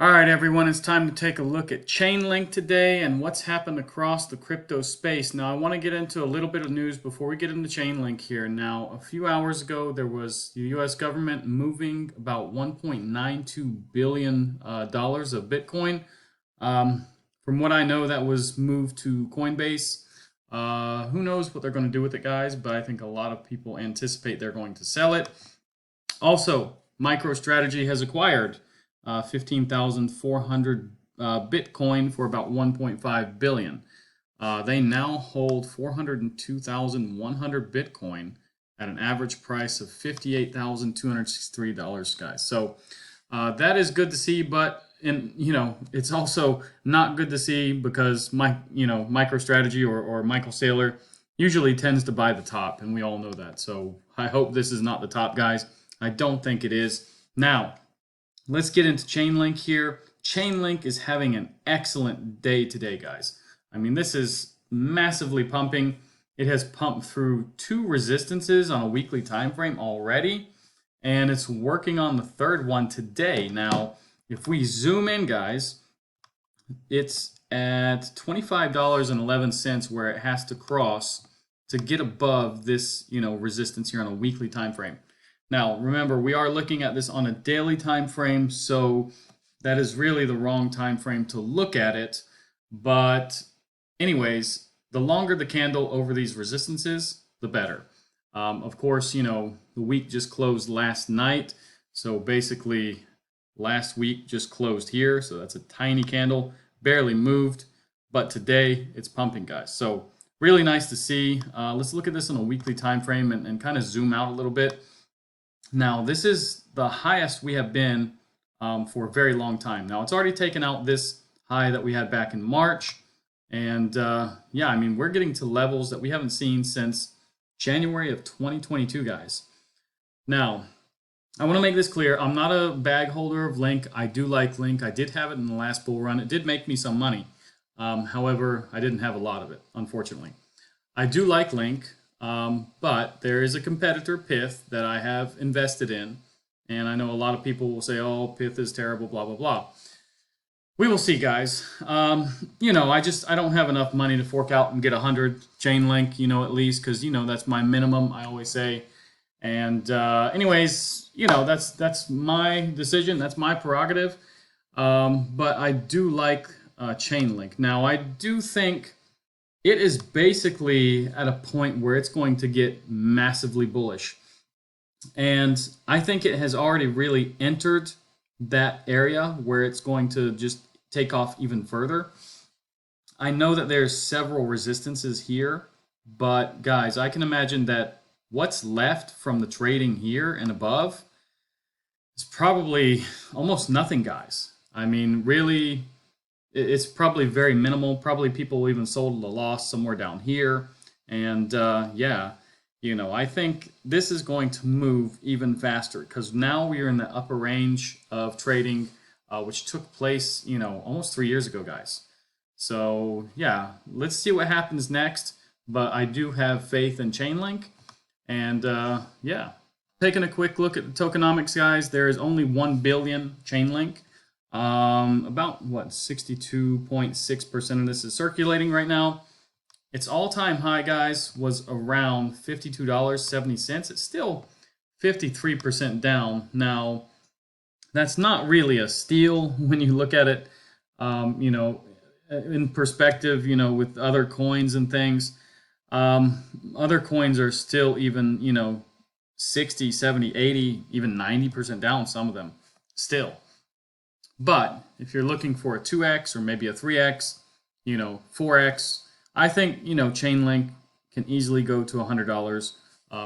All right, everyone, it's time to take a look at Chainlink today and what's happened across the crypto space. Now, I want to get into a little bit of news before we get into Chainlink here. Now, a few hours ago, there was the US government moving about $1.92 billion dollars of Bitcoin. From what I know, that was moved to Coinbase. Who knows what they're going to do with it, guys, but I think a lot of people anticipate they're going to sell it. Also, MicroStrategy has acquired 15,400 Bitcoin for about 1.5 billion. They now hold 402,100 Bitcoin at an average price of $58,263, guys. So that is good to see, but it's also not good to see because MicroStrategy or Michael Saylor usually tends to buy the top, and we all know that. So I hope this is not the top, guys. I don't think it is. Now, let's get into Chainlink here. Chainlink is having an excellent day today, guys. I mean, this is massively pumping. It has pumped through 2 resistances on a weekly time frame already, and it's working on the 3rd one today. Now, if we zoom in, guys, it's at $25.11 where it has to cross to get above this, resistance here on a weekly time frame. Now, remember, we are looking at this on a daily time frame, so that is really the wrong time frame to look at it. But anyways, the longer the candle over these resistances, the better. Of course, the week just closed last night. So basically, last week just closed here. So that's a tiny candle, barely moved. But today, it's pumping, guys. So really nice to see. Let's look at this on a weekly time frame and kind of zoom out a little bit. Now, this is the highest we have been for a very long time. Now, it's already taken out this high that we had back in March. And yeah, I mean, we're getting to levels that we haven't seen since January of 2022, guys. Now, I want to make this clear. I'm not a bag holder of Link. I do like Link. I did have it in the last bull run. It did make me some money. However, I didn't have a lot of it, unfortunately. I do like Link. But there is a competitor, Pith, that I have invested in. And I know a lot of people will say, oh, Pith is terrible, blah, blah, blah. We will see, guys. I don't have enough money to fork out and get 100 Chainlink, at least, because, that's my minimum, I always say. And anyways, that's my decision. That's my prerogative. But I do like Chainlink. Now, I do think it is basically at a point where it's going to get massively bullish. And I think it has already really entered that area where it's going to just take off even further. I know that there's several resistances here, but guys, I can imagine that what's left from the trading here and above is probably almost nothing, guys. I mean, really, it's probably very minimal. Probably people even sold at a loss somewhere down here. And yeah, I think this is going to move even faster because now we are in the upper range of trading, which took place, almost 3 years ago, guys. So yeah, let's see what happens next. But I do have faith in Chainlink. And yeah, taking a quick look at the tokenomics, guys, there is only 1 billion Chainlink. About 62.6% of this is circulating right now. Its all-time high, guys, was around $52.70. It's still 53% down. Now, that's not really a steal when you look at it, in perspective, with other coins and things. Other coins are still even, 60, 70, 80, even 90% down, some of them still. But if you're looking for a 2x or maybe a 3x, 4x, I think, Chainlink can easily go to $100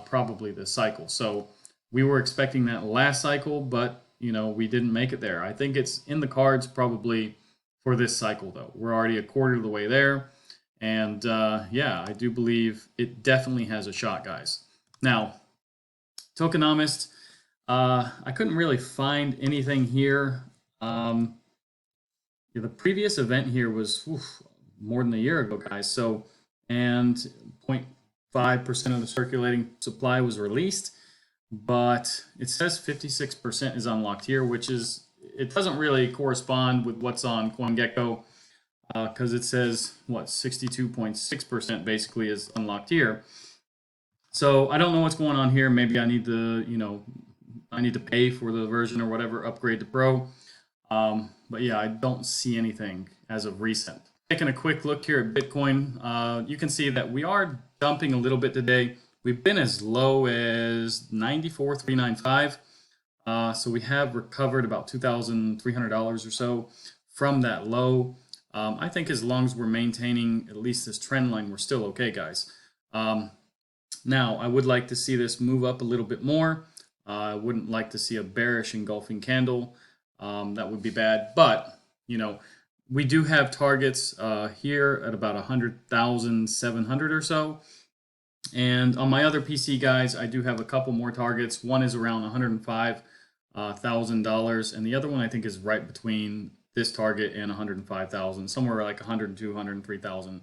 probably this cycle. So we were expecting that last cycle, but, we didn't make it there. I think it's in the cards probably for this cycle, though. We're already a quarter of the way there. And yeah, I do believe it definitely has a shot, guys. Now, tokenomist, I couldn't really find anything here. The previous event here was more than a year ago, guys. So, and 0.5% of the circulating supply was released, but it says 56% is unlocked here, which is it doesn't really correspond with what's on CoinGecko because it says what 62.6% basically is unlocked here. So I don't know what's going on here. Maybe I need to, I need to pay for the version or whatever, upgrade to Pro. But yeah, I don't see anything as of recent. Taking a quick look here at Bitcoin, you can see that we are dumping a little bit today. We've been as low as 94,395. So we have recovered about $2,300 or so from that low. I think as long as we're maintaining at least this trend line, we're still okay, guys. Now, I would like to see this move up a little bit more. I wouldn't like to see a bearish engulfing candle. That would be bad. But, we do have targets here at about 100,700 or so. And on my other PC, guys, I do have a couple more targets. One is around $105,000, and the other one I think is right between this target and 105,000, somewhere like 102, 103,000.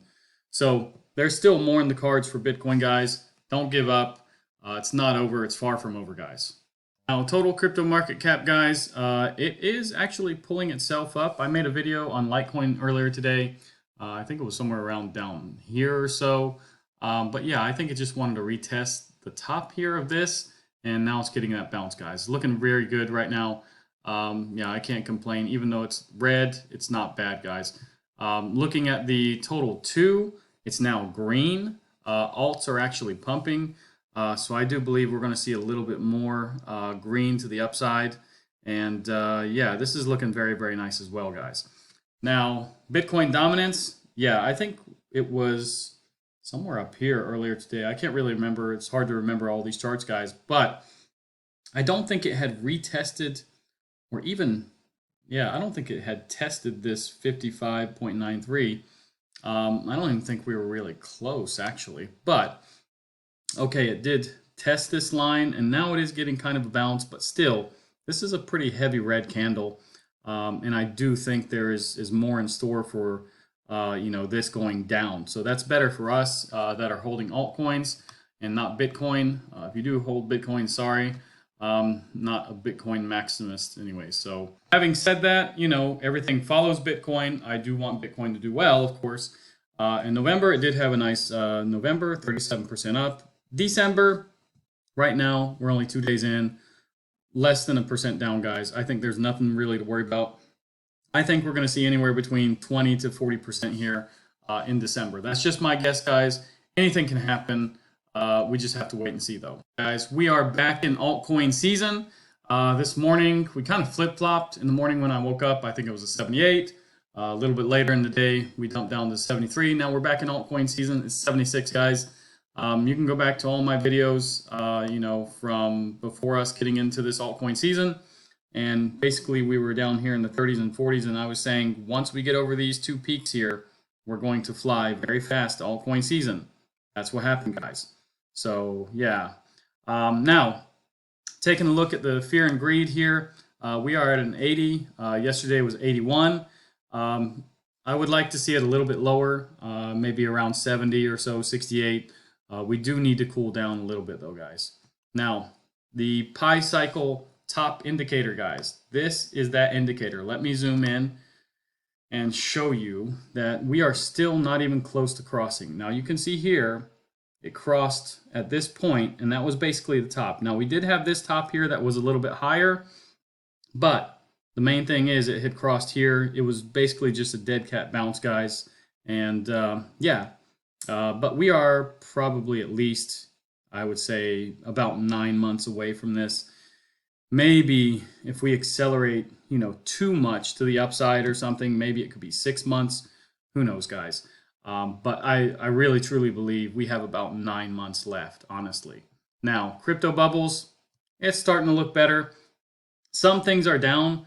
So there's still more in the cards for Bitcoin, guys. Don't give up. It's not over. It's far from over, guys. Now, total crypto market cap, guys, it is actually pulling itself up. I made a video on Litecoin earlier today. I think it was somewhere around down here or so. But yeah, I think it just wanted to retest the top here of this, and now it's getting that bounce, guys. Looking very good right now. Yeah, I can't complain. Even though it's red, it's not bad, guys. Looking at the total 2, it's now green. Alts are actually pumping. So I do believe we're going to see a little bit more green to the upside. And yeah, this is looking very, very nice as well, guys. Now, Bitcoin dominance. Yeah, I think it was somewhere up here earlier today. I can't really remember. It's hard to remember all these charts, guys. But I don't think it had retested or even, yeah, I don't think it had tested this 55.93. I don't even think we were really close, actually. But, okay, it did test this line, and now it is getting kind of a bounce. But still, this is a pretty heavy red candle. And I do think there is more in store for this going down. So that's better for us that are holding altcoins and not Bitcoin. If you do hold Bitcoin, sorry, not a Bitcoin maximist anyway. So having said that, everything follows Bitcoin. I do want Bitcoin to do well, of course. In November, it did have a nice November, 37% up. December, right now, we're only 2 days in, less than 1% down, guys. I think there's nothing really to worry about. I think we're going to see anywhere between 20 to 40% here in December. That's just my guess, guys. Anything can happen. We just have to wait and see, though. Guys, we are back in altcoin season. This morning, we kind of flip-flopped. In the morning when I woke up, I think it was a 78. A little bit later in the day, we dumped down to 73. Now we're back in altcoin season. It's 76, guys. You can go back to all my videos, from before us getting into this altcoin season. And basically, we were down here in the 30s and 40s, and I was saying once we get over these 2 peaks here, we're going to fly very fast to altcoin season. That's what happened, guys. So, yeah. Now, taking a look at the fear and greed here, we are at an 80. Yesterday was 81. I would like to see it a little bit lower, maybe around 70 or so, 68. We do need to cool down a little bit, though, guys. Now, the pi cycle top indicator, guys. This is that indicator. Let me zoom in and show you that we are still not even close to crossing. Now you can see here it crossed at this point, and that was basically the top. Now we did have this top here that was a little bit higher, but the main thing is it had crossed here. It was basically just a dead cat bounce, guys. And but we are probably at least, I would say, about 9 months away from this. Maybe if we accelerate, too much to the upside or something, maybe it could be 6 months. Who knows, guys? But I really, truly believe we have about 9 months left, honestly. Now, crypto bubbles, it's starting to look better. Some things are down.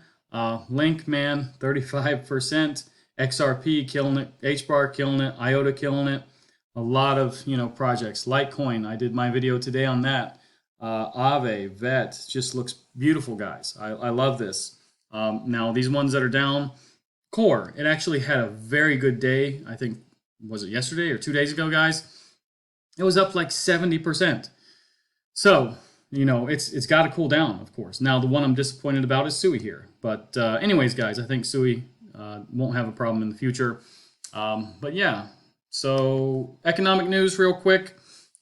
Link, man, 35%. XRP killing it. HBAR killing it. IOTA killing it. A lot of, projects. Litecoin, I did my video today on that. Aave, VET, just looks beautiful, guys. I love this. Now, these ones that are down, Core, it actually had a very good day. I think, was it yesterday or 2 days ago, guys? It was up like 70%. So, you know, it's got to cool down, of course. Now, the one I'm disappointed about is Sui here. But anyways, guys, I think Sui won't have a problem in the future. But yeah, so economic news real quick.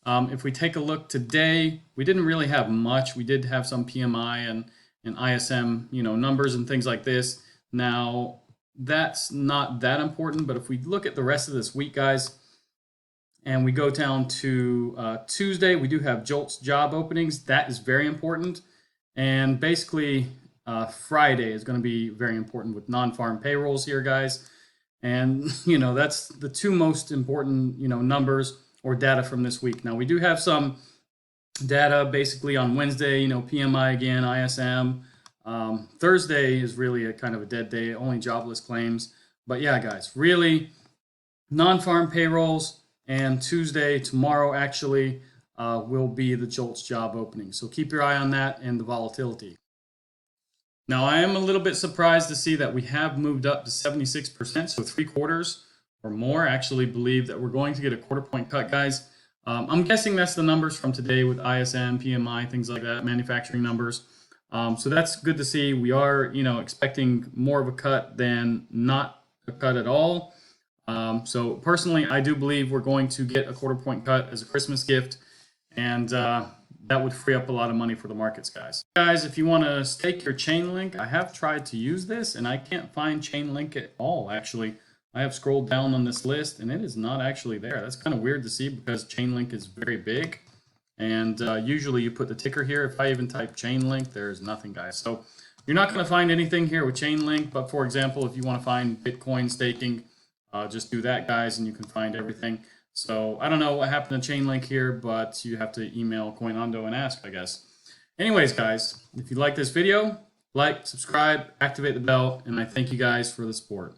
If we take a look today, we didn't really have much. We did have some PMI and ISM, you know, numbers and things like this. Now, that's not that important, but if we look at the rest of this week, guys, and we go down to Tuesday, we do have JOLTS job openings. That is very important. And basically, Friday is going to be very important with non-farm payrolls here, guys. And, you know, that's the two most important, you know, numbers or data from this week. Now, we do have some data basically on Wednesday, you know, PMI again, ISM. Thursday is really a kind of a dead day, only jobless claims. But yeah, guys, really non-farm payrolls. And Tuesday, tomorrow actually, will be the JOLTS job opening. So keep your eye on that and the volatility. Now, I am a little bit surprised to see that we have moved up to 76%. So 3/4 or more actually believe that we're going to get a 1/4 point cut, guys. I'm guessing that's the numbers from today with ISM, PMI, things like that, manufacturing numbers. So that's good to see. We are, you know, expecting more of a cut than not a cut at all. So personally, I do believe we're going to get a 1/4 point cut as a Christmas gift, and that would free up a lot of money for the markets, guys. Guys, if you want to stake your Chainlink, I have tried to use this, and I can't find Chainlink at all, actually. I have scrolled down on this list, and it is not actually there. That's kind of weird to see because Chainlink is very big, and usually you put the ticker here. If I even type Chainlink, there's nothing, guys. So you're not going to find anything here with Chainlink, but for example, if you want to find Bitcoin staking, just do that, guys, and you can find everything. So I don't know what happened to Chainlink here, but you have to email Coinondo and ask, I guess. Anyways, guys, if you like this video, like, subscribe, activate the bell, and I thank you guys for the support.